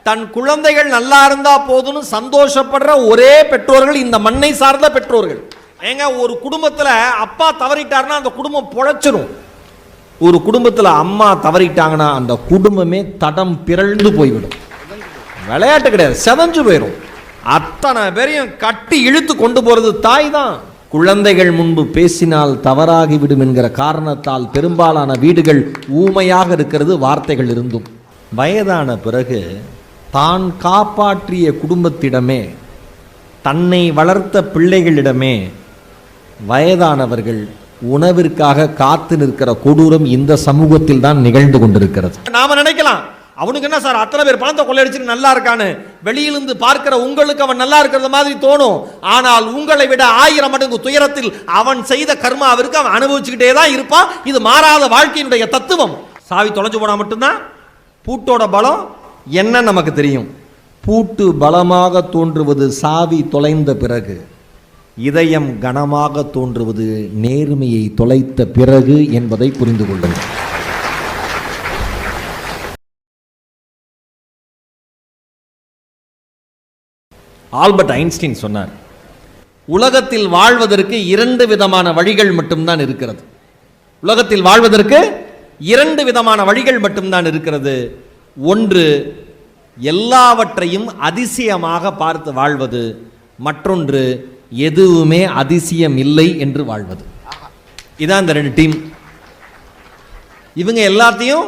தன் குழந்தைகள் நல்லா இருந்தா போதும்னு சந்தோஷப்படுற ஒரே பெற்றோர்கள் இந்த மண்ணை சார்ந்த பெற்றோர்கள். ஏங்க, ஒரு குடும்பத்தில் அப்பா தவறிட்டாருன்னா அந்த குடும்பம் பொழைச்சிரும். ஒரு குடும்பத்தில் அம்மா தவறிட்டாங்கன்னா அந்த குடும்பமே தடம் பிறழ்ந்து போய்விடும். விளையாட்டு கிடையாது, செதஞ்சு போயிடும். அத்தனை பேரையும் கட்டி இழுத்து கொண்டு போறது தாய் தான். குழந்தைகள் முன்பு பேசினால் தவறாகிவிடும் என்கிற காரணத்தால் பெரும்பாலான வீடுகள் ஊமையாக இருக்கிறது, வார்த்தைகள் இருந்தும். வயதான பிறகு தான் காப்பாற்றிய குடும்பத்திடமே, தன்னை வளர்த்த பிள்ளைகளிடமே வயதானவர்கள் உணவிற்காக காத்து நிற்கிற கொடூரம் இந்த சமூகத்தில் தான் நிகழ்ந்து கொண்டிருக்கிறது. நாம நினைக்கலாம், அவனுக்கு என்ன சார் அத்தனை பேர் பணத்தை கொள்ளையடிச்சு நல்லா இருக்கான்னு, வெளியிலிருந்து பார்க்கிற உங்களுக்கு அவன் நல்லா இருக்கிறது மாதிரி தோணும். ஆனால் உங்களை விட 1000 மடங்கு துயரத்தில் அவன் செய்த கர்மாவிற்கு அவன் அனுபவிச்சுக்கிட்டே தான் இருப்பான். இது மாறாத வாழ்க்கையினுடைய தத்துவம். சாவி தொலைஞ்சு போனா மட்டும்தான் பூட்டோட பலம் என்ன நமக்கு தெரியும். பூட்டு பலமாக தோன்றுவது சாவி தொலைந்த பிறகு, இதயம் கனமாக தோன்றுவது நேர்மையை தொலைத்த பிறகு என்பதை புரிந்து கொள்ளுங்கள். ஆல்பர்ட் ஐன்ஸ்டீன் சொன்னார், உலகத்தில் வாழ்வதற்கு 2 விதமான வழிகள் மட்டும்தான் இருக்கிறது. உலகத்தில் வாழ்வதற்கு 2 விதமான வழிகள் மட்டும்தான் இருக்கிறது. ஒன்று, எல்லாவற்றையும் அதிசயமாக பார்த்து வாழ்வது. மற்றொன்று, எதுவுமே அதிசயம் இல்லை என்று வாழ்வது. இதான் இந்த 2 டீம். இவங்க எல்லாத்தையும்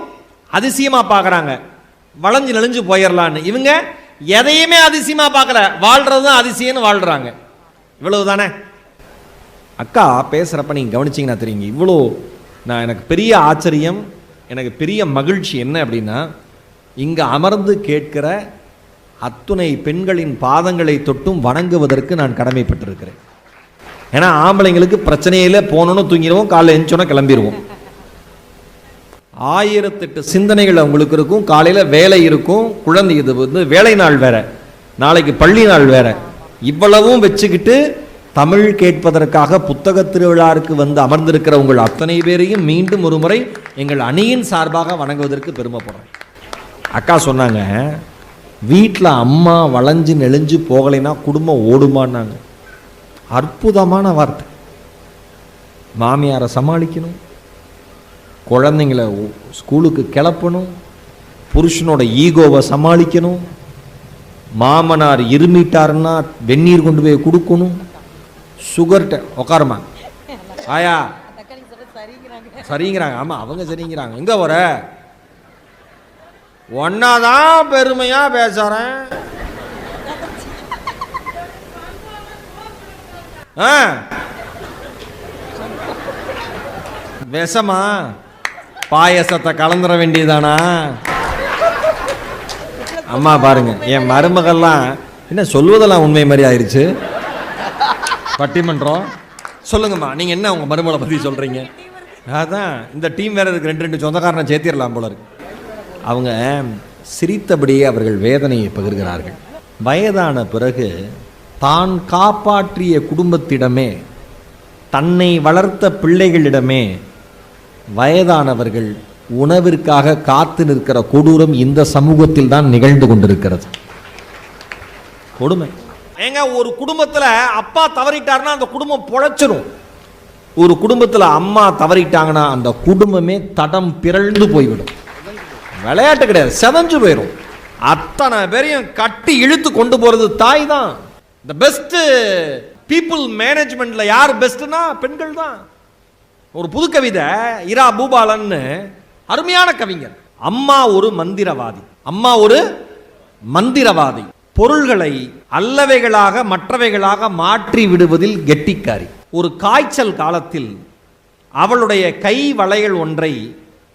அதிசயமா பார்க்கறாங்க, வளைஞ்சு நெளிஞ்சு போயிடலான்னு. இவங்க எதையுமே அதிசயமா பார்க்கல, வாழ்றதும் அதிசயம்னு வாழ்றாங்க. இவ்வளவு தானே. அக்கா பேசுறப்ப நீங்க கவனிச்சீங்கன்னா தெரியுங்க, இவ்வளோ எனக்கு பெரிய ஆச்சரியம், எனக்கு பெரிய மகிழ்ச்சி என்ன அப்படின்னா, இங்க அமர்ந்து கேட்கிற அத்துணை பெண்களின் பாதங்களை தொட்டும் வணங்குவதற்கு நான் கடமைப்பட்டிருக்கிறேன். ஏன்னா ஆம்பளைங்களுக்கு பிரச்சனையில போனோன்னு தூங்கிடுவோம், காலையில் எழுந்தோன்னா கிளம்பிடுவோம். 1008 சிந்தனைகள் அவங்களுக்கு இருக்கும். காலையில் வேலை இருக்கும், குழந்தை இது வந்து வேலை நாள் வேற, நாளைக்கு பள்ளி நாள் வேற. இவ்வளவும் வச்சுக்கிட்டு தமிழ் கேட்பதற்காக புத்தக திருவிழாவுக்கு வந்து அமர்ந்திருக்கிற உங்கள் அத்தனை பேரையும் மீண்டும் ஒரு முறை எங்கள் அணியின் சார்பாக வணங்குவதற்கு பெருமைப்படுறேன். அக்கா சொன்னாங்க, வீட்டில் அம்மா வளைஞ்சு நெளிஞ்சு போகலைன்னா குடும்பம் ஓடுமான்னாங்க. அற்புதமான வார்த்தை. மாமியாரை சமாளிக்கணும், குழந்தைங்களை ஸ்கூலுக்கு கிளப்பணும், புருஷனோட ஈகோவை சமாளிக்கணும், மாமனார் இருமிட்டாருன்னா வெந்நீர் கொண்டு போய் கொடுக்கணும், சுகர்ட்ட உட்காருமா ஆயா சரிங்கிறாங்க. ஆமா அவங்க சரிங்கிறாங்க. எங்க வர ஒன்னாதான் பெருமையா பேசுறேன். விஷமா பாயசத்தை கலந்துட வேண்டியதானா? அம்மா பாருங்க, என் மருமகள்லாம் என்ன சொல்வதெல்லாம் உண்மை மாதிரி ஆயிடுச்சு. பட்டிமன்றம் சொல்லுங்கம்மா, நீங்க என்ன உங்க மருமகளை பத்தி சொல்றீங்க? அதான் இந்த டீம் வேற இருக்கு, 2 சொந்தக்காரனை சேர்த்திடலாம் போல இருக்கு. அவங்க சிரித்தபடியே அவர்கள் வேதனையை பகிர்கிறார்கள். வயதான பிறகு தான் காப்பாற்றிய குடும்பத்திடமே, தன்னை வளர்த்த பிள்ளைகளிடமே வயதானவர்கள் உணவிற்காக காத்து நிற்கிற கொடூரம் இந்த சமூகத்தில் தான் நிகழ்ந்து கொண்டிருக்கிறது. கொடுமை. ஏங்க, ஒரு குடும்பத்தில் அப்பா தவறிட்டாருன்னா அந்த குடும்பம் பொழைச்சிரும். ஒரு குடும்பத்தில் அம்மா தவறிட்டாங்கன்னா அந்த குடும்பமே தடம் பிறழ்ந்து போய்விடும். விளையாட்டு கிடையாது, செதஞ்சு போயிடும். அத்தனை பேரையும் கட்டி இழுத்து கொண்டு போறது தாய் தான். தி பெஸ்ட் பீப்புள் மேனேஜ்மெண்ட்ல யார் பெஸ்ட்னா பெண்கள் தான். ஒரு புது கவிதை, இரா பூபாலன் அருமையான கவிஞர். அம்மா ஒரு மந்திரவாதி. அம்மா ஒரு மந்திரவாதி, பொருள்களை அல்லவைகளாக மற்றவைகளாக மாற்றி விடுவதில் கெட்டிக்காரி. ஒரு காய்ச்சல் காலத்தில் அவளுடைய கை வளையல் ஒன்றை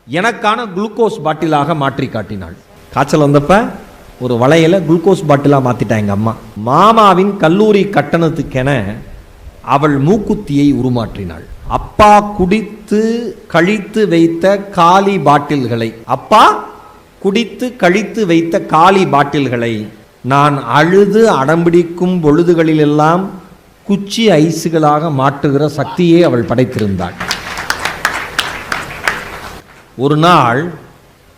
எனக்கான குளுக்கோஸ் பாட்டிலாக மாற்றி காட்டினாள். காய்ச்சல் வந்தப்ப ஒரு வளையலை குளுக்கோஸ் பாட்டிலாக மாத்திட்டா எங்க அம்மா. மாமாவின் கல்லூரி கட்டணத்துக்கென அவள் மூக்குத்தியை உருமாற்றினாள். அப்பா குடித்து கழித்து வைத்த காலி பாட்டில்களை, அப்பா குடித்து கழித்து வைத்த காலி பாட்டில்களை நான் அழுது அடம்பிடிக்கும் பொழுதுகளிலெல்லாம் குச்சி ஐஸுகளாக மாற்றுகிற சக்தியை அவள் படைத்திருந்தாள். ஒரு நாள்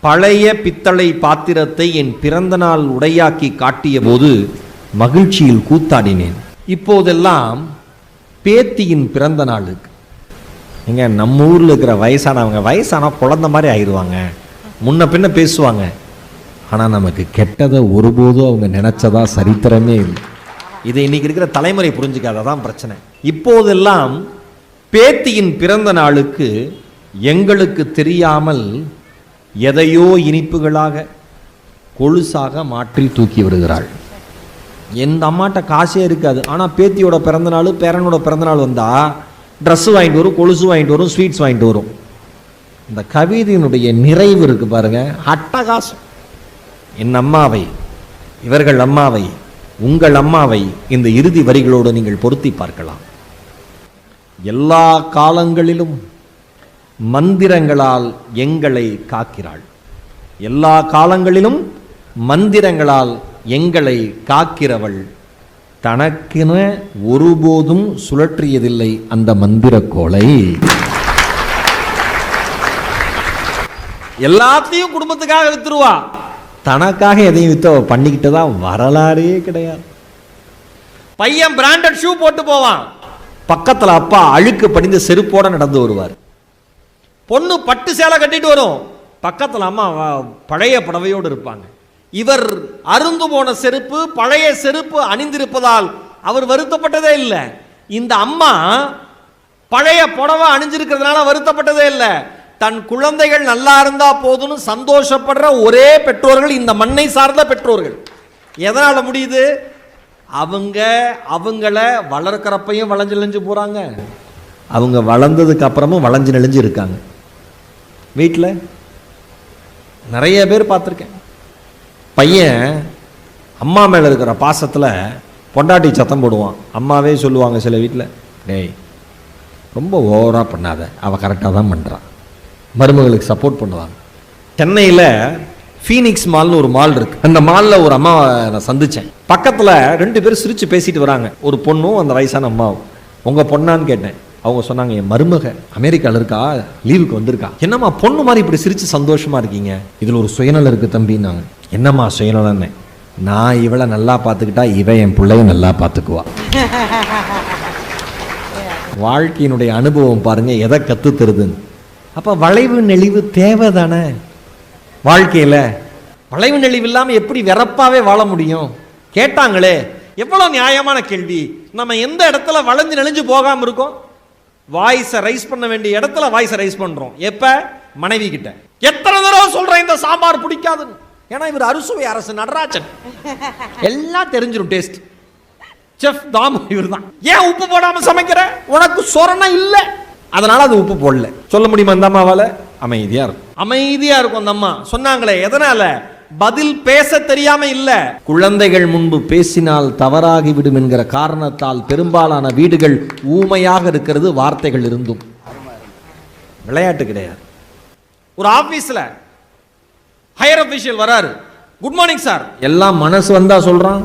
பழைய பித்தளை பாத்திரத்தை என் பிறந்த நாள் உடையாக்கி காட்டிய போது மகிழ்ச்சியில் கூத்தாடினேன். இப்போதெல்லாம் பேத்தியின் பிறந்த நாளுக்கு எங்க நம்ம ஊரில் இருக்கிற வயசானவங்க வயசான குழந்தை மாதிரி ஆயிடுவாங்க, முன்ன பின்ன பேசுவாங்க. ஆனால் நமக்கு கெட்டதை ஒருபோதும் அவங்க நினைச்சதா சரித்திரமே இல்லை. இதை இன்னைக்கு இருக்கிற தலைமுறை புரிஞ்சுக்காததான் பிரச்சனை. இப்போதெல்லாம் பேத்தியின் பிறந்த நாளுக்கு எங்களுக்கு தெரியாமல் எதையோ இனிப்புகளாக கொலுசாக மாற்றி தூக்கி விடுகிறாள். எந்த அம்மாட்ட காசே இருக்காது, ஆனால் பேத்தியோட பிறந்தநாள் பேரனோட பிறந்தநாள் வந்தால் ட்ரெஸ்ஸு வாங்கிட்டு வரும், கொலுசு வாங்கிட்டு வரும், ஸ்வீட்ஸ் வாங்கிட்டு வரும். இந்த கவிதையினுடைய நிறைவு இருக்கு பாருங்க, அட்டகாசம். என் அம்மாவை, இவர்கள் அம்மாவை, உங்கள் அம்மாவை இந்த இறுதி வரிகளோடு நீங்கள் பொருத்தி பார்க்கலாம். எல்லா காலங்களிலும் மந்திரங்களால் எங்களை காக்கிறாள். எல்லா காலங்களிலும் மந்திரங்களால் எங்களை காக்கிறவள் தனக்கென ஒருபோதும் சுழற்றியதில்லை அந்த மந்திரக்கோளை. எல்லாத்தையும் குடும்பத்துக்காக வித்துருவா, தனக்காக எதையும் வித்து பண்ணிக்கிட்டு தான் வரலாறே கிடையாது. பையன் பிராண்டட் ஷூ போட்டு போவான், பக்கத்துல அப்பா அழுக்கு படிந்து செருப்போட நடந்து வருவார். பொண்ணு பட்டு சேலை கட்டிட்டு வரும், பக்கத்துல அம்மா பழைய புடவையோடு இருப்பாங்க. இவர் அருந்து போன செருப்பு, பழைய செருப்பு அணிந்திருப்பதால் அவர் வருத்தப்பட்டதே இல்லை. இந்த அம்மா பழைய புடவை அணிஞ்சிருக்கிறதுனால வருத்தப்பட்டதே இல்லை. தன் குழந்தைகள் நல்லா இருந்தா போதும்னு சந்தோஷப்படுற ஒரே பெற்றோர்கள் இந்த மண்ணை சார்ந்த பெற்றோர்கள். எதனால முடியுது? அவங்கள வளர்க்கிறப்பையும் வளைஞ்சு நெளிஞ்சு போறாங்க, அவங்க வளர்ந்ததுக்கு அப்புறமும் வளைஞ்சு நெளிஞ்சு இருக்காங்க. வீட்டில் நிறைய பேர் பார்த்துருக்கேன். பையன் அம்மா மேலே இருக்கிற பாசத்தில் பொண்டாட்டி சத்தம் போடுவான். அம்மாவே சொல்லுவாங்க சில வீட்டில், டேய் ரொம்ப ஓவராக பண்ணாத, அவள் கரெக்டாக தான் பண்ணுறான். மருமகளுக்கு சப்போர்ட் பண்ணுவாங்க. சென்னையில் ஃபீனிக்ஸ் மால்னு ஒரு மால் இருக்கு. அந்த மாலில் ஒரு அம்மாவை நான் சந்தித்தேன். பக்கத்தில் 2 பேர் சிரித்து பேசிட்டு வராங்க, ஒரு பொண்ணும் அந்த வயசான அம்மாவும். உங்கள் பொண்ணான்னு கேட்டேன். அவங்க சொன்னாங்க, என் மருமக அமெரிக்காவில் இருக்கா, லீவுக்கு வந்திருக்கா. என்னம்மா பொண்ணு மாதிரி இப்படி சிரித்து சந்தோஷமாக இருக்கீங்க? இதில் ஒரு சுயநலம் இருக்குது தம்பின்னாங்க. என்னம்மா சுயநலன்னு? நான் இவளை நல்லா பார்த்துக்கிட்டா இவன் என் பிள்ளைய நல்லா பார்த்துக்குவா. வாழ்க்கையினுடைய அனுபவம் பாருங்க எதை கற்று தருதுன்னு. அப்போ வளைவு நெளிவு தேவை தானே வாழ்க்கையில். வளைவு நெளிவு இல்லாமல் எப்படி வெறப்பாவே வாழ முடியும்? கேட்டாங்களே, எவ்வளோ நியாயமான கேள்வி. நம்ம எந்த இடத்துல வளைஞ்சு நெளிஞ்சு போகாமல் இருக்கோம்? வாய்ஸை ரைஸ் பண்ண வேண்டிய இடத்துல வாய்ஸை ரைஸ் பண்ணுறோம். எப்போ? மனைவி கிட்ட. எத்தனை தடவை சொல்கிறேன் இந்த சாம்பார் பிடிக்காதுன்னு. ஏன்னா இவர் அறுசுவை அரசு நடராஜன், எல்லாம் தெரிஞ்சிடும் டேஸ்ட். செஃப் தாமு இவர் தான். ஏன் உப்பு போடாமல் சமைக்கிற? உனக்கு சொரணம் இல்லை, அதனால அது உப்பு போடல. சொல்ல முடியுமா அந்த அம்மாவால? அமைதியா இருக்கும், அமைதியா இருக்கும் அந்த அம்மா. சொன்னாங்களே, எதனால? பதில் பேச தெரியாம இல்ல. குழந்தைகள் முன்பு பேசினால் தவறாகிவிடும் என்கிற காரணத்தால் பெரும்பாலான வீடுகள் ஊமையாக இருக்கிறது, வார்த்தைகள் இருந்தும். விளையாட்டு கிடையாது. ஒரு ஆபீஸ்ல ஹையர் அபிஷியல் வராரு, குட் மார்னிங் சார். எல்லாம் மனசு வந்தா சொல்றான்,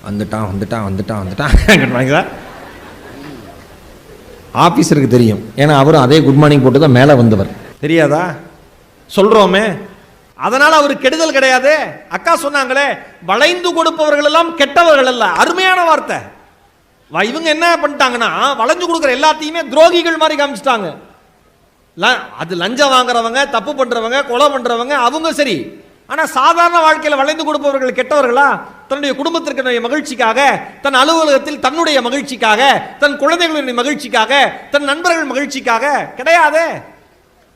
வந்துட்டான் வந்துட்டான் வந்துட்டான் வந்துட்டான். ஆபீஸருக்கு தெரியும், ஏன்னா அவரும் அதே குட் மார்னிங் போட்டு தான் மேலே வந்தவர். தெரியாதா? சொல்றோமே. அதனால அவர் கெடுதல் கிடையாது. அக்கா சொன்னாங்களே, வளைந்து கொடுப்பவர்கள் எல்லாம் கெட்டவர்கள் அல்ல. அருமையான வார்த்தை. இவங்க என்ன பண்ணிட்டாங்கன்னா, வளைஞ்சு கொடுக்குற எல்லாத்தையுமே துரோகிகள் மாதிரி காமிச்சிட்டாங்க. அது லஞ்சம் வாங்குறவங்க, தப்பு பண்றவங்க, கொலை பண்றவங்க அவங்க சரி. ஆனா சாதாரண வாழ்க்கையில் வளைந்து கொடுப்பவர்கள் கெட்டவர்களா? தன்னுடைய குடும்பத்திற்கு மகிழ்ச்சிக்காக, தன் அலுவலகத்தில் தன்னுடைய மகிழ்ச்சிக்காக, தன் குழந்தைகளுடைய மகிழ்ச்சிக்காக, தன் நண்பர்கள் மகிழ்ச்சிக்காக கிடையாது.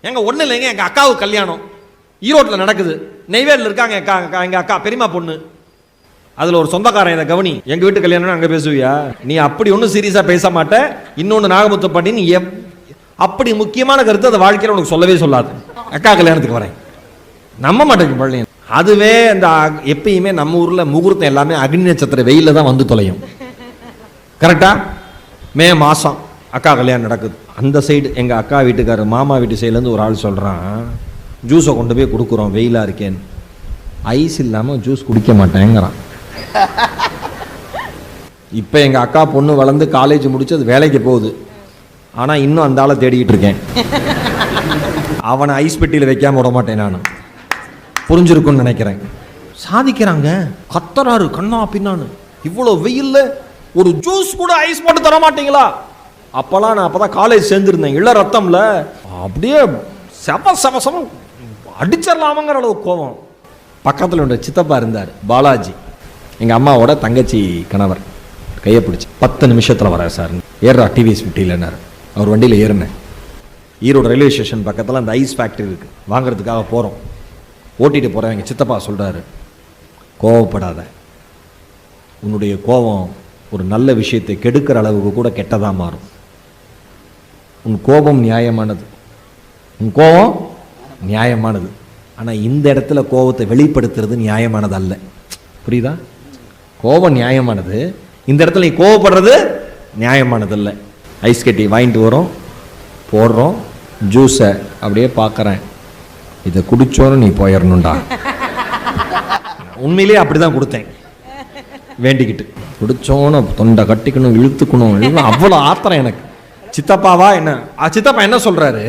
எங்க ஒண்ணு இல்லைங்க, எங்க அக்காவுக்கு கல்யாணம் ஈரோட்டில் நடக்குது. நெய்வேலியில் இருக்காங்க எங்க அக்கா பெரியமா பொண்ணு. அதுல ஒரு சொந்தக்காரன், இதை கவனி, எங்க வீட்டு கல்யாணம் அங்க பேசுவியா நீ? அப்படி ஒன்றும் சீரியஸா பேச மாட்டேன். இன்னொன்று நாகமுத்து பாட்டின்னு அப்படி முக்கியமான கருத்து அந்த வாழ்க்கையில் உனக்கு சொல்லவே சொல்லாது. அக்கா கல்யாணத்துக்கு வரேன், நம்ப மாட்டேங்க பழனி. அதுவே இந்த எப்பயுமே நம்ம ஊர்ல முகூர்த்தம் எல்லாமே அக்னி நட்சத்திர வெயில தான் வந்து தொலையும். கரெக்டா? மே மாசம் அக்கா கல்யாணம் நடக்குது. அந்த சைடு எங்க அக்கா வீட்டுக்காரர் மாமா வீட்டு சைட்லேருந்து ஒரு ஆள் சொல்றான், ஜூஸை கொண்டு போய் கொடுக்குறோம், வெயிலா இருக்கேன்னு. ஐஸ் இல்லாம ஜூஸ் குடிக்க மாட்டேங்கிறான். இப்போ எங்க அக்கா பொண்ணு வளர்ந்து காலேஜ் முடிச்சு அது வேலைக்கு போகுது. ஆனா இன்னும் அந்த ஆளை தேடிக்கிட்டு இருக்கேன். அவனை ஐஸ் பெட்டியில் வைக்காம விட மாட்டேன் நான். புரிஞ்சிருக்கும்னு நினைக்கிறேன். சாதிக்கிறாங்க, கத்தறாரு கண்ணா பின்னான்னு. இவ்வளோ வெயில்ல ஒரு ஜூஸ் கூட ஐஸ் போட்டு தர மாட்டீங்களா? அப்போல்லாம் நான் அப்போதான் காலேஜ் சேர்ந்துருந்தேன். இள ரத்தம்ல அப்படியே செவ அடிச்சிடலாமங்கிற அளவு கோவம். பக்கத்தில் உள்ள சித்தப்பா இருந்தார், பாலாஜி, எங்கள் அம்மாவோட தங்கச்சி கணவர். கையை பிடிச்சி 10 நிமிஷத்தில் வர சார், ஏறா டிவிஎஸ் 50லன்னாரு. அவர் வண்டியில் ஏறினேன். ஈரோடு ரயில்வே ஸ்டேஷன் பக்கத்தில் அந்த ஐஸ் ஃபேக்ட்ரி இருக்குது, வாங்குறதுக்காக போகிறோம். ஓட்டிகிட்டு போகிறேன். எங்கள் சித்தப்பா சொல்கிறாரு, கோவப்படாத, உன்னுடைய கோபம் ஒரு நல்ல விஷயத்தை கெடுக்கிற அளவுக்கு கூட கெட்டதாக மாறும். உன் கோபம் நியாயமானது, உன் கோபம் நியாயமானது. ஆனால் இந்த இடத்துல கோபத்தை வெளிப்படுத்துறது நியாயமானது அல்ல. புரியுதா? கோபம் நியாயமானது, இந்த இடத்துல நீ கோவப்படுறது நியாயமானது இல்லை. ஐஸ் கட்டி வாங்கிட்டு வரோம், போடுறோம், ஜூஸை அப்படியே பார்க்குறேன், இதை குடிச்சோன்னு நீ போயிடணும்டா. உண்மையிலே அப்படி தான் கொடுத்தேன், வேண்டிக்கிட்டு. குடிச்சோன்னு தொண்டை கட்டிக்கணும், இழுத்துக்கணும், அவ்வளோ ஆத்திரம் எனக்கு. சித்தப்பாவா என்ன, சித்தப்பா என்ன சொல்கிறாரு,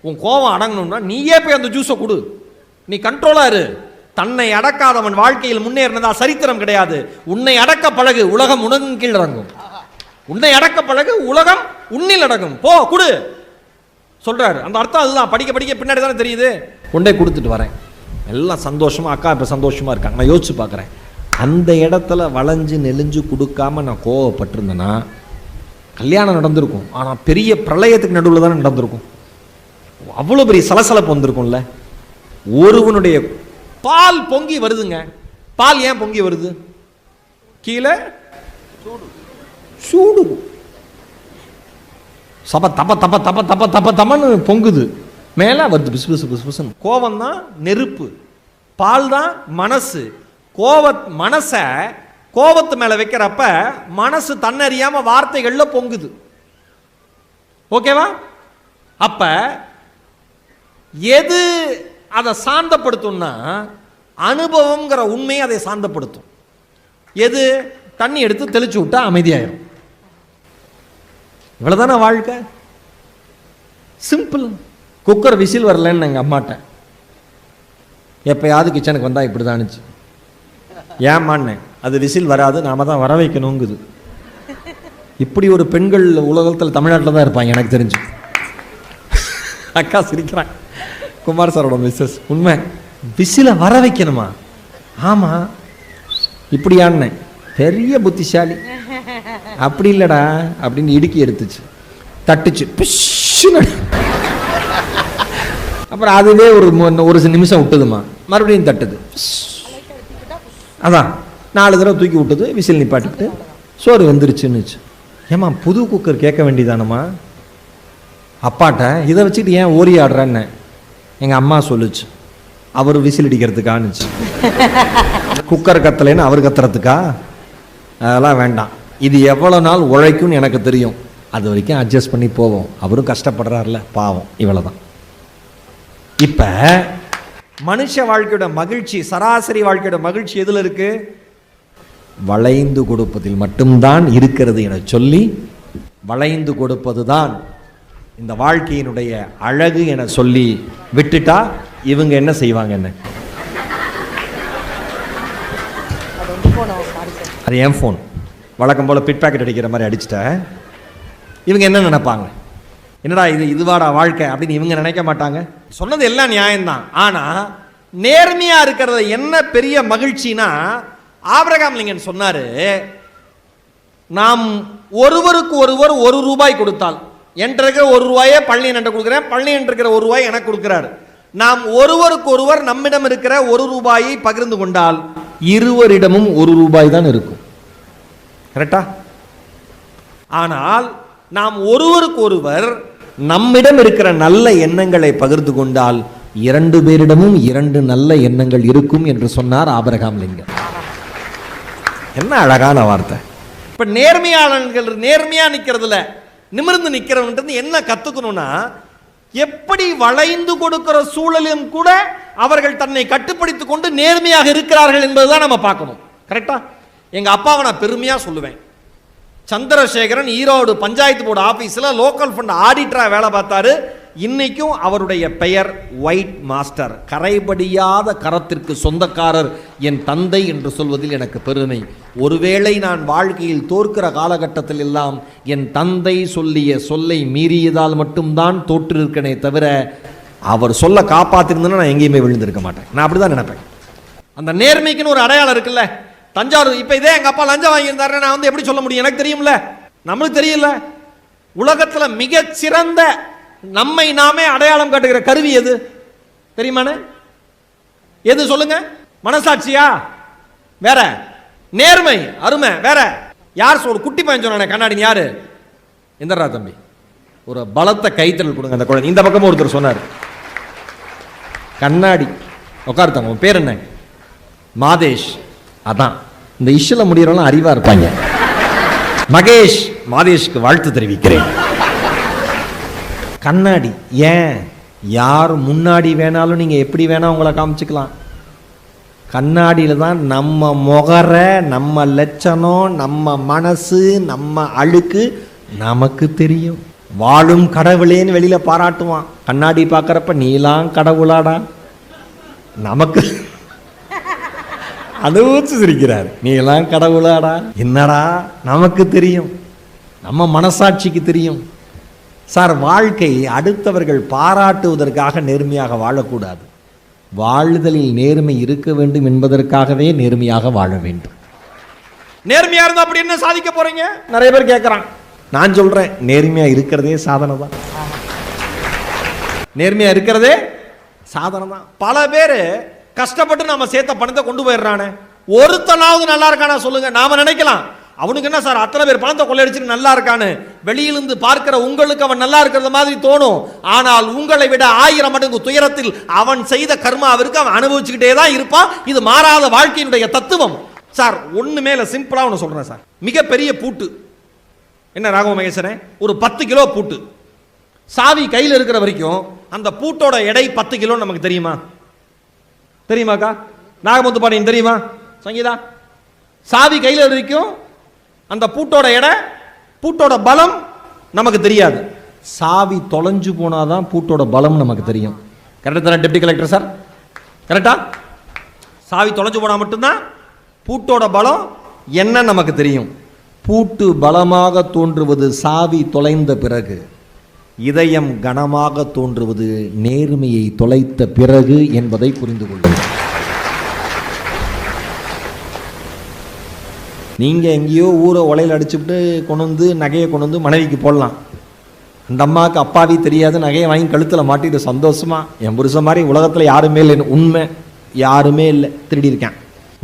உன் கோபம் அடங்கணும்னா நீயே போய் அந்த ஜூஸை கொடு, நீ கண்ட்ரோலாக இரு. தன்னை அடக்காதவன் வாழ்க்கையில் முன்னேறினதா சரித்திரம் கிடையாது. உன்னை அடக்க பழகு, உலகம் உனக்கு கீழ் அடங்கும். உன்னை அடக்க பழகு, உலகம் உன்னில் அடங்கும். போ குடு சொல்றாரு. அந்த அர்த்தம் அதுதான். படிக்க படிக்க பின்னாடி தானே தெரியுது. கொண்டே கொடுத்துட்டு வரேன். எல்லாம் சந்தோஷமா, அக்கா இப்போ சந்தோஷமா இருக்காங்க. நான் யோசிச்சு பார்க்குறேன், அந்த இடத்துல வளைஞ்சு நெளிஞ்சு கொடுக்காம நான் கோவப்பட்டிருந்தேன்னா கல்யாணம் நடந்திருக்கும். ஆனால் பெரிய பிரளயத்துக்கு நடுவில் தானே நடந்திருக்கும். அவ்வளோ பெரிய சலசலப்பு வந்திருக்கும்ல. ஒருவனுடைய பால் பொங்கி வருதுங்க. பால் ஏன் பொங்கி வருது? கீழே சூடு, சப தப்ப தப்ப தப்ப தப்ப தப்ப தப்பன்னு பொங்குது, மேலே வருது பிசு பிசு பிசு பிசுன்னு. கோபம் தான் நெருப்பு, பால் தான் மனசு. மனசை கோபத்து மேலே வைக்கிறப்ப மனசு தன்னறியாம வார்த்தைகள்ல பொங்குது. ஓகேவா? அப்ப எது அதை சாந்தப்படுத்தும்னா அனுபவம்ங்கிற உண்மையை அதை சாந்தப்படுத்தும். எது? தண்ணி எடுத்து தெளிச்சு விட்டா அமைதியாயிரும். இவ்வளவுதானே வாழ்க்கை. சிம்பிள். குக்கர் விசில் வரலன்னு எங்கள் அம்மாட்ட எப்பயாவது கிச்சனுக்கு வந்தால் இப்படி தான் இருந்துச்சு. ஏமான்னேன், அது விசில் வராது, நாம தான் வர வைக்கணுங்குது. இப்படி ஒரு பெண்கள் உலகத்தில் தமிழ்நாட்டில் தான் இருப்பாங்க எனக்கு தெரிஞ்சு. அக்கா சிரிக்கிறான், குமார் சாரோட மிஸ்ஸஸ். உண்மை, விசில வர வைக்கணுமா? ஆமாம். இப்படியான்னு பெரிய புத்திசாலி. அப்படி இல்லைடா அப்படின்னு இடுக்கி எடுத்துச்சு, தட்டுச்சு, அப்புறம் அதுவே ஒரு நிமிஷம் விட்டுதுமா, மறுபடியும் தட்டுது. அதான் 4 தடவை தூக்கி விட்டது, விசில் நிப்பாட்டிட்டு சோறு வந்துருச்சுன்னுச்சு. ஏமா புது குக்கர் கேட்க வேண்டியதானம்மா அப்பாட்ட, இதை வச்சுட்டு ஏன் ஓரி ஆடுறேன்னு எங்கள் அம்மா சொல்லுச்சு. அவர் விசில் அடிக்கிறதுக்கானுச்சு. குக்கர் கத்தலைன்னு அவர் கத்துறதுக்கா? அதெல்லாம் வேண்டாம். இது எவ்வளோ நாள் உழைக்கும்னு எனக்கு தெரியும், அது வரைக்கும் அட்ஜஸ்ட் பண்ணி போவோம். அவரும் கஷ்டப்படுறாருல பாவம். இவ்வளோதான். இப்போ மனுஷ வாழ்க்கையோட மகிழ்ச்சி, சராசரி வாழ்க்கையோட மகிழ்ச்சி எதில் இருக்கு? வளைந்து கொடுப்பதில் மட்டும்தான் இருக்கிறது என சொல்லி, வளைந்து கொடுப்பது தான் இந்த வாழ்க்கையினுடைய அழகு என சொல்லி விட்டுட்டா இவங்க என்ன செய்வாங்க? என்ன, அது என் ஃபோன் வழக்கம் போல் பிட் பேக்கெட் அடிக்கிற மாதிரி அடிச்சுட்டேன். இவங்க என்ன நினைப்பாங்க? என்னடா இதுவாடா வாழ்க்கை அப்படின்னு இவங்க நினைக்க மாட்டாங்க. சொன்னது எல்லாம் நியாயம்தான். ஆனால் நேர்மையாக இருக்கிறது என்ன பெரிய மகிழ்ச்சினா, ஆபிரகாம் லிங்கன் சொன்னார், நாம் ஒருவருக்கு ஒருவர் ₹1 கொடுத்தால், என்கிட்ட இருக்கிற ₹1 பழனியன் என்கிட்ட கொடுக்குறேன், பழனியன் இருக்கிற ₹1 எனக்கு கொடுக்குறாரு. நாம் ஒருவருக்கு ஒருவர் நம்மிடம் இருக்கிற ₹1 பகிர்ந்து கொண்டால் இருவரிடமும் ₹1 தான் இருக்கும். கரெக்டா? ஆனால் நாம் ஒருவருக்கு ஒருவர் நம்மிடம் இருக்கிற நல்ல எண்ணங்களை பகிர்ந்து கொண்டால் 2 பேரிடமும் 2 நல்ல எண்ணங்கள் இருக்கும் என்று சொன்னார் ஆபிரகாம் லிங்கன். என்ன அழகான வார்த்தை. இப்ப நேர்மையாளர்கள் நேர்மையா நிக்கிறதுல நிமிர்ந்து நிக்கிறவன்றது என்ன கத்துக்கணும்னா, எப்படி வளைந்து கொடுக்கிற சூழலும் கூட அவர்கள் தன்னை கட்டுப்படுத்திக் கொண்டு நேர்மையாக இருக்கிறார்கள் என்பதுதான் நம்ம பார்க்கணும். கரெக்டா? எங்க அப்பாவை நான் பெருமையா சொல்லுவேன். சந்திரசேகரன் ஈரோடு பஞ்சாயத்து போர்டு ஆபீஸ்ல லோக்கல் ஃபண்ட் ஆடிட்டரா வேலை பார்த்தாரு. இன்னைக்கும் அவருடைய பெயர் ஒயிட் மாஸ்டர், கரைபடியாத கரத்திற்கு சொந்தக்காரர் என் தந்தை என்று சொல்வதில் எனக்கு பெருமை. ஒருவேளை நான் வாழ்க்கையில் தோற்கிற காலகட்டத்தில் எல்லாம் என் தந்தை சொல்லிய சொல்லை மீறியதால் மட்டும்தான் தோற்றிருக்கனே தவிர அவர் சொல்ல காப்பாத்திருந்தேன்னா நான் எங்கேயுமே விழுந்திருக்க மாட்டேன். நான் அப்படிதான் நினைப்பேன். அந்த நேர்மைக்குன்னு ஒரு அடையாளம் இருக்குல்ல. தஞ்சாவூர் இப்ப இதே எங்க அப்பா லஞ்சம் வாங்கியிருந்தாரு, நான் வந்து எப்படி சொல்ல முடியும்? எனக்கு தெரியும்ல, நம்மளுக்கு தெரியல. உலகத்துல மிகச்சிறந்த நம்மை நாமே அடையாளம் காட்டுகிற கருவி எது தெரியுமானே? எது சொல்லுங்க? மனசாட்சியா? வேற? நேர்மை, அருமை வேற? யார் சொல்? குட்டி பையன் சொன்னானே கண்ணாடி, யாரு? எந்தரா தம்பி? ஒரு பலத்த கைத்தல் கொடுங்க அந்த குழந்தை. இந்த பக்கமும் ஒருத்தர் சொன்னார் கண்ணாடி. உட்காருத்தாங்க. உன் பேர் என்ன? மாதேஷ். அதான் இந்த இஷ்ல முடியறவங்க அறிவா இருப்பாங்க. மகேஷ். மாதேஷ்க்கு வாழ்த்து தெரிவிக்கிறேன். கண்ணாடி ஏன்? யார் முன்னாடி வேணாலும் நீங்க எப்படி வேணா உங்களை காமிச்சுக்கலாம். கண்ணாடியில் தான் நம்ம முகரை, நம்ம லட்சணம், நம்ம மனசு, நம்ம அழுக்கு நமக்கு தெரியும். வாழும் கடவுளேன்னு வெளியில பாராட்டுவான். கண்ணாடி பார்க்கறப்ப நீலாம் கடவுளாடா நமக்கு அனுபவிச்சு சிரிக்கிறார். நீலாம் கடவுளாடா என்னடா நமக்கு தெரியும், நம்ம மனசாட்சிக்கு தெரியும். சார், வாழ்க்கை அடுத்தவர்கள் பாராட்டுவதற்காக நேர்மையாக வாழக்கூடாது. வாழ்தலில் நேர்மை இருக்க வேண்டும் என்பதற்காகவே நேர்மையாக வாழ வேண்டும். நேர்மையா இருந்தா அப்படி என்ன சாதிக்க போறீங்க? நிறைய பேர் கேட்கறான். நான் சொல்றேன், நேர்மையா இருக்கிறதே சாதனை தான். நேர்மையா இருக்கிறதே சாதனை தான். பல பேர் கஷ்டப்பட்டு நாம சேர்த்த பணத்தை கொண்டு போயிடுறானே, ஒருத்தனாவது நல்லா இருக்கானா சொல்லுங்க. நாம நினைக்கலாம் அவனுக்கு என்ன சார் அத்தனை பேர் பணத்தை கொள்ளையடிச்சுட்டு நல்லா இருக்கான்னு. வெளியிலிருந்து பார்க்கிற உங்களுக்கு அவன் நல்லா இருக்கிறது மாதிரி தோணும். ஆனால் உங்களை விட 1000 மடங்கு துயரத்தில் அவன் செய்த கர்மாவிற்கு அவன் அனுபவிச்சுக்கிட்டே தான் இருப்பான். இது மாறாத வாழ்க்கையினுடைய தத்துவம். சார், ஒண்ணுமே இல்லை, சிம்பிளா ஒன்று சொல்றேன் சார். மிகப்பெரிய பூட்டு என்ன ராகவ மகேசனே, ஒரு 10 கிலோ பூட்டு. சாவி கையில் இருக்கிற வரைக்கும் அந்த பூட்டோட எடை 10 கிலோ நமக்கு தெரியுமா? தெரியுமாக்கா? நாகமுத்து பாண்டியன் தெரியுமா? சங்கீதா? சாவி கையில் வரைக்கும் அந்த பூட்டோட எடை, பூட்டோட பலம் நமக்கு தெரியாது. சாவி தொலைஞ்சு போனாதான் பூட்டோட பலம் நமக்கு தெரியும். கரெக்டா தானே டெப்டி கலெக்டர் சார்? கரெக்டா? சாவி தொலைஞ்சு போனா மட்டும்தான் பூட்டோட பலம் என்ன நமக்கு தெரியும். பூட்டு பலமாக தோன்றுவது சாவி தொலைந்த பிறகு, இதயம் கனமாக தோன்றுவது நேர்மையை தொலைத்த பிறகு என்பதை புரிந்து கொள்ளுங்கள். நீங்க எங்கேயோ ஊரை உலையில் அடிச்சுட்டு கொண்டு வந்து நகையை கொண்டு வந்து மனைவிக்கு போடலாம். அந்த அம்மாவுக்கு அப்பாவி தெரியாது, நகையை வாங்கி கழுத்தில் மாட்டிட்டு சந்தோஷமா என் புருஷன் மாதிரி உலகத்தில் யாருமே இல்லை. உண்மை, யாருமே இல்லை, திருடி இருக்கேன்.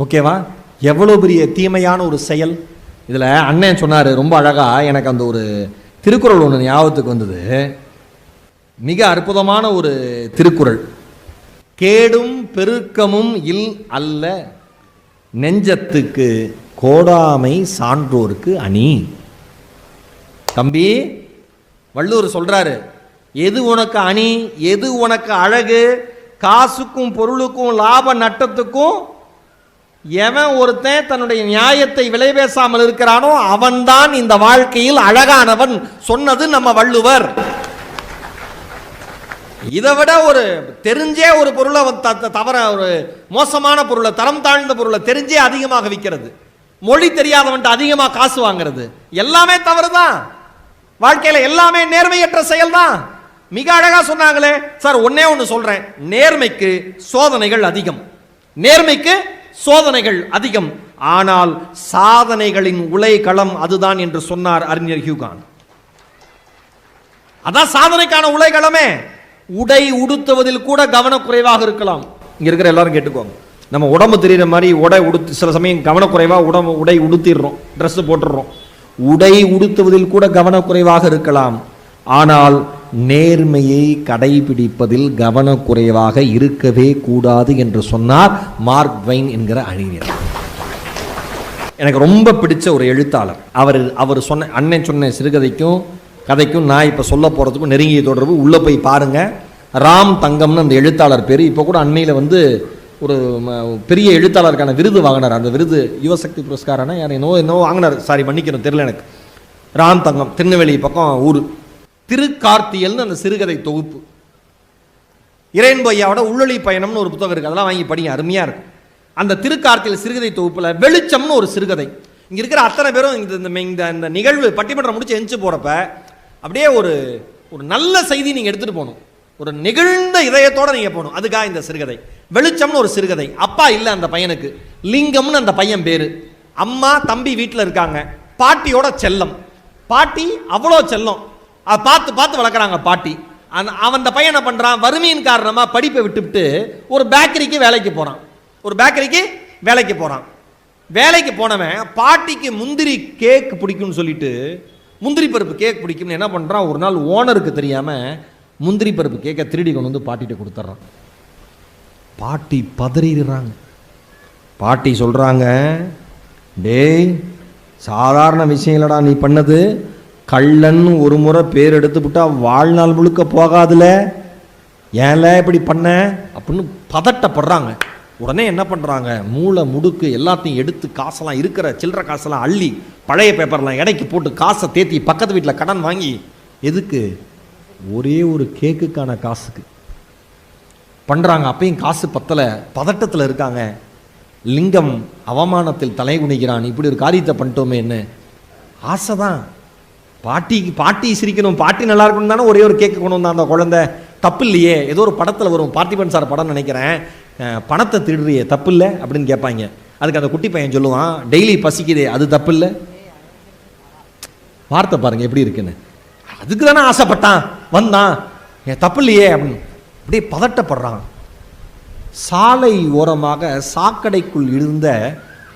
ஓகேவா? எவ்வளோ பெரிய தீமையான ஒரு செயல். இதில் அண்ணன் சொன்னார் ரொம்ப அழகா. எனக்கு அந்த ஒரு திருக்குறள் ஒன்று ஞாபகத்துக்கு வந்தது. மிக அற்புதமான ஒரு திருக்குறள். கேடும் பெருக்கமும் இல் அல்ல, நெஞ்சத்துக்கு கோடாமை சான்றோருக்கு அணி. தம்பி, வள்ளுவர் சொல்றாரு, எது உனக்கு அணி, எது உனக்கு அழகு? காசுக்கும் பொருளுக்கும் லாப நட்டத்துக்கும் எவன் ஒருத்தன் தன்னுடைய நியாயத்தை விலை பேசாமல் இருக்கிறானோ அவன்தான் இந்த வாழ்க்கையில் அழகானவன் சொன்னது நம்ம வள்ளுவர். இதை விட ஒரு தெரிஞ்சே ஒரு பொருளை தவற, ஒரு மோசமான பொருளை, தரம் தாழ்ந்த பொருளை தெரிஞ்சே அதிகமாக விற்கிறது, மொழி தெரியாதவன்ட்டு அதிகமாக காசு வாங்கிறது, எல்லாமே தவறுதான். வாழ்க்கையில எல்லாமே நேர்மையற்ற செயல் தான். மிக அழகா சொன்னாங்களே சார். ஒன்னே ஒன்று சொல்றேன், நேர்மைக்கு சோதனைகள் அதிகம், நேர்மைக்கு சோதனைகள் அதிகம். ஆனால் சாதனைகளின் உலைக்களம் அதுதான் என்று சொன்னார் அறிஞர் ஹியூகான். அதான் சாதனைக்கான உலைக்களமே. உடை உடுத்துவதில் கூட கவனக்குறைவாக இருக்கலாம். இங்க இருக்கிற எல்லாரும் கேட்டுக்கோங்க. நம்ம உடம்பு தெரியுற மாதிரி உடை உடுத்து சில சமயம் கவனக்குறைவா உடை உடுத்திடுறோம், ட்ரெஸ் போட்டுடுறோம். உடை உடுத்துவதில் கூட கவனக்குறைவாக இருக்கலாம். ஆனால் நேர்மையை கடைபிடிப்பதில் கவனக்குறைவாக இருக்கவே கூடாது என்று சொன்னார் மார்க் ட்வைன் என்கிற அறிஞர். எனக்கு ரொம்ப பிடிச்ச ஒரு எழுத்தாளர். அவர் சொன்ன அண்ணன் சொன்ன சிறுகதைக்கும் கதைக்கும் நான் இப்போ சொல்ல போகிறதுக்கும் நெருங்கிய தொடர்பு. உள்ளே போய் பாருங்க. ராம் தங்கம்னு அந்த எழுத்தாளர் பேர். இப்போ கூட அண்மையில் வந்து ஒரு பெரிய எழுத்தாளருக்கான விருது வாங்கினார். அந்த விருது யுவசக்தி புரஸ்காரான யார் என்னோ வாங்கினார். சாரி மன்னிக்கணும், தெரியல எனக்கு. ராம் தங்கம், திருநெல்வேலி பக்கம் ஊர். திருக்கார்த்தியல்னு அந்த சிறுகதை தொகுப்பு. இறையன்பு ஐயாவோட உள்ளொளி பயணம்னு ஒரு புத்தகம் இருக்குது, அதெல்லாம் வாங்கி படிங்க, அருமையாக இருக்கும். அந்த திருக்கார்த்தியல் சிறுகதை தொகுப்பில் வெளிச்சம்னு ஒரு சிறுகதை. இங்கே இருக்கிற அத்தனை பேரும் இந்த நிகழ்வு பட்டிமன்றம் முடிச்சு எஞ்சி போகிறப்ப அப்படியே ஒரு நல்ல செய்தி நீங்கள் எடுத்துகிட்டு போகணும், ஒரு நெகிழ்ந்த இதயத்தோடு நீங்கள் போகணும். அதுக்காக இந்த சிறுகதை. வெளிச்சம்னு ஒரு சிறுகதை. அப்பா இல்லை அந்த பையனுக்கு, லிங்கம்னு அந்த பையன் பேர். அம்மா தம்பி வீட்டில் இருக்காங்க. பாட்டியோட செல்லம், பாட்டி அவ்வளோ செல்லம், அதை பார்த்து பார்த்து வளர்க்குறாங்க பாட்டி. அந்த பையன் என்ன பண்ணுறான், வறுமையின் காரணமாக படிப்பை விட்டுவிட்டு ஒரு பேக்கரிக்கு வேலைக்கு போகிறான். வேலைக்கு போனவன் பாட்டிக்கு முந்திரி கேக் பிடிக்கும்னு சொல்லிட்டு, முந்திரி பருப்பு கேக் பிடிக்கும்னு என்ன பண்ணுறான், ஒரு நாள் ஓனருக்கு தெரியாமல் முந்திரி பருப்பு கேக்கை திருடி கொண்டு வந்து பாட்டிகிட்ட கொடுத்துட்றான். பாட்டி பதறிடுறாங்க. பாட்டி சொல்கிறாங்க, டேய் சாதாரண விஷயம் இல்லடா நீ பண்ணது, கள்ளன்னு ஒரு முறை பேர் எடுத்துவிட்டா வாழ்நாள் முழுக்க போகாதுல, ஏன்ல இப்படி பண்ண அப்படின்னு பதட்டப்படுறாங்க. உடனே என்ன பண்ணுறாங்க, மூளை முடுக்கு எல்லாத்தையும் எடுத்து காசெல்லாம், இருக்கிற சில்லற காசெல்லாம் அள்ளி பழைய பேப்பர்லாம் எடைக்கு போட்டு காசை தேத்தி பக்கத்து வீட்டில் கடன் வாங்கி, எதுக்கு, ஒரே ஒரு கேக்குக்கான காசுக்கு பண்ணுறாங்க. அப்பயும் காசு பத்தலை, பதட்டத்தில் இருக்காங்க. லிங்கம் அவமானத்தில் தலை குனிகிறான். இப்படி ஒரு காரியத்தை பண்ணிட்டோமே, என்ன ஆசை தான், பாட்டி சிரிக்கணும், பாட்டி நல்லா இருக்கணும் தானே ஒரே ஒரு கேக்கு கொண்டு வந்தான் அந்த குழந்தை, தப்பு இல்லையே. ஏதோ ஒரு படத்தில் வரும், பார்த்திபன் சார் படம் நினைக்கிறேன், பணத்தை திருடுறியே தப்பு இல்லை அப்படின்னு கேட்பாங்க. அதுக்கு அந்த குட்டி பையன் சொல்லுவான், டெய்லி பசிக்குதே அது தப்பு இல்லை. வார்த்தை பாருங்க எப்படி இருக்குன்னு. அதுக்கு தானே ஆசைப்பட்டான் வந்தான், தப்பு இல்லையே அப்படின்னு அப்படியே பதட்டப்படுறான். சாலை ஓரமாக சாக்கடைக்குள் இருந்த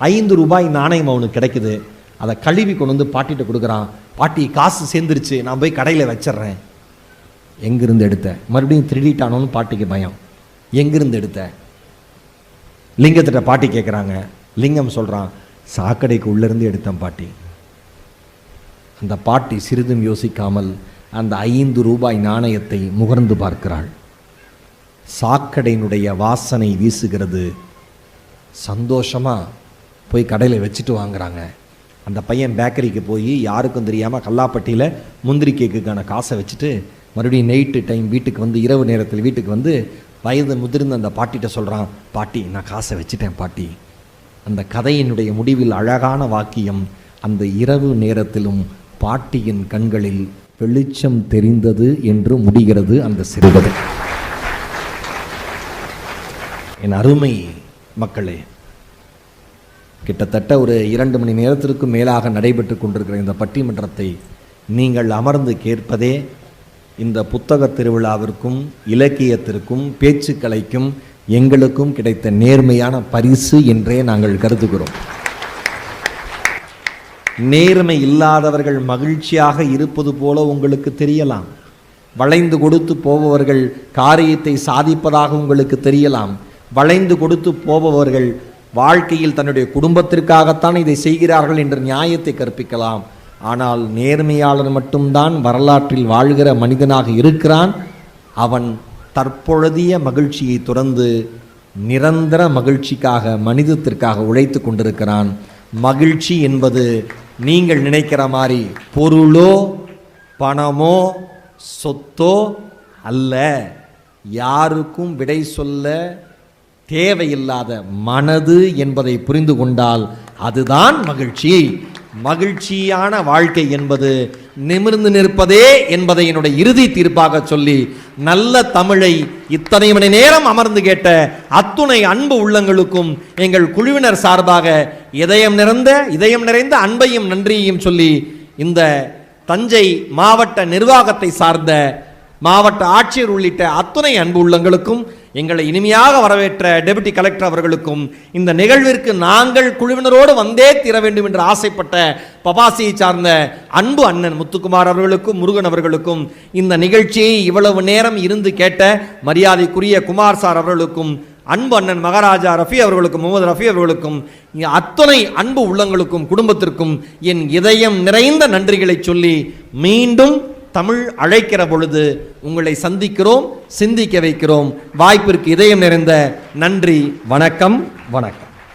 5 ரூபாய் நாணயம் அவனுக்கு கிடைக்குது. அதை கழுவி கொண்டு வந்து பாட்டிகிட்ட கொடுக்குறான். பாட்டி காசு சேர்ந்துருச்சு, நான் போய் கடையில் வச்சிட்றேன். எங்கிருந்து எடுத்த, மறுபடியும் திருடிட்டானோன்னு பாட்டிக்கு பயம். எங்கிருந்து எடுத்த, லிங்கத்திட்ட பாட்டி கேட்குறாங்க. லிங்கம் சொல்கிறான், சாக்கடைக்கு உள்ளேருந்து எடுத்தேன் பாட்டி. அந்த பாட்டி சிறிதும் யோசிக்காமல் அந்த 5 ரூபாய் நாணயத்தை முகர்ந்து பார்க்கிறாள். சாக்கடையினுடைய வாசனை வீசுகிறது. சந்தோஷமாக போய் கடையில் வச்சுட்டு வாங்குறாங்க. அந்த பையன் பேக்கரிக்கு போய் யாருக்கும் தெரியாமல் கல்லாப்பட்டியில் முந்திரி கேக்குக்கான காசை வச்சுட்டு மறுபடியும் நைட்டு டைம் வீட்டுக்கு வந்து, இரவு நேரத்தில் வீட்டுக்கு வந்து வயது முதிர்ந்த அந்த பாட்டிகிட்ட சொல்கிறான், பாட்டி நான் காசை வச்சுட்டேன் பாட்டி. அந்த கதையினுடைய முடிவில் அழகான வாக்கியம், அந்த இரவு நேரத்திலும் பாட்டியின் கண்களில் வெளிச்சம் தெரிந்தது என்று முடிகிறது அந்த சிறுகதை. என் அருமை மக்களே, கிட்டத்தட்ட ஒரு 2 மணி நேரத்திற்கு மேலாக நடைபெற்று கொண்டிருக்கிற இந்த பட்டிமன்றத்தை நீங்கள் அமர்ந்து கேட்பதே இந்த புத்தக திருவிழாவிற்கும் இலக்கியத்திற்கும் பேச்சுக்கலைக்கும் எங்களுக்கும் கிடைத்த நேர்மையான பரிசு என்றே நாங்கள் கருதுகிறோம். நேர்மை இல்லாதவர்கள் மகிழ்ச்சியாக இருப்பது போல உங்களுக்கு தெரியலாம். வளைந்து கொடுத்து போபவர்கள் காரியத்தை சாதிப்பதாக உங்களுக்கு தெரியலாம். வளைந்து கொடுத்து போபவர்கள் வாழ்க்கையில் தன்னுடைய குடும்பத்திற்காகத்தான் இதை செய்கிறார்கள் என்ற நியாயத்தை கற்பிக்கலாம். ஆனால் நேர்மையாளர் மட்டும்தான் வரலாற்றில் வாழ்கிற மனிதனாக இருக்கிறான். அவன் தற்பொழுதைய மகிழ்ச்சியை துறந்து நிரந்தர மகிழ்ச்சிக்காக, மனிதத்திற்காக உழைத்து கொண்டிருக்கிறான். மகிழ்ச்சி என்பது நீங்கள் நினைக்கிற மாதிரி பொருளோ பணமோ சொத்தோ அல்ல. யாருக்கும் விடை சொல்ல தேவையில்லாத மனது என்பதை புரிந்து கொண்டால் அதுதான் மகிழ்ச்சி. மகிழ்ச்சியான வாழ்க்கை என்பது நிமிர்ந்து நிற்பதே என்பதை என்னுடைய இறுதி தீர்ப்பாக சொல்லி, நல்ல தமிழை இத்தனை மணி நேரம் அமர்ந்து கேட்ட அத்துணை அன்பு உள்ளங்களுக்கும் எங்கள் குழுவினர் சார்பாக இதயம் நிறைந்த அன்பையும் நன்றியையும் சொல்லி, இந்த தஞ்சை மாவட்ட நிர்வாகத்தை சார்ந்த மாவட்ட ஆட்சியர் உள்ளிட்ட அத்துணை அன்பு உள்ளங்களுக்கும், எங்களை இனிமையாக வரவேற்ற டெபுட்டி கலெக்டர் அவர்களுக்கும், இந்த நிகழ்விற்கு நாங்கள் குழுவினரோடு வந்தே தீர வேண்டும் என்று ஆசைப்பட்ட பபாசியை சார்ந்த அன்பு அண்ணன் முத்துக்குமார் அவர்களுக்கும், முருகன் அவர்களுக்கும், இந்த நிகழ்ச்சியை இவ்வளவு நேரம் இருந்து கேட்ட மரியாதைக்குரிய குமார் சார் அவர்களுக்கும், அன்பு அண்ணன் மகாராஜா ரஃபி அவர்களுக்கும், முகமது ரஃபி அவர்களுக்கும், அத்தனை அன்பு உள்ளங்களுக்கும் குடும்பத்திற்கும் என் இதயம் நிறைந்த நன்றிகளை சொல்லி, மீண்டும் தமிழ் அழைக்கிற பொழுது உங்களை சந்திக்கிறோம், சிந்திக்க வைக்கிறோம். வாய்ப்பிற்கு இதயம் நிறைந்த நன்றி. வணக்கம்.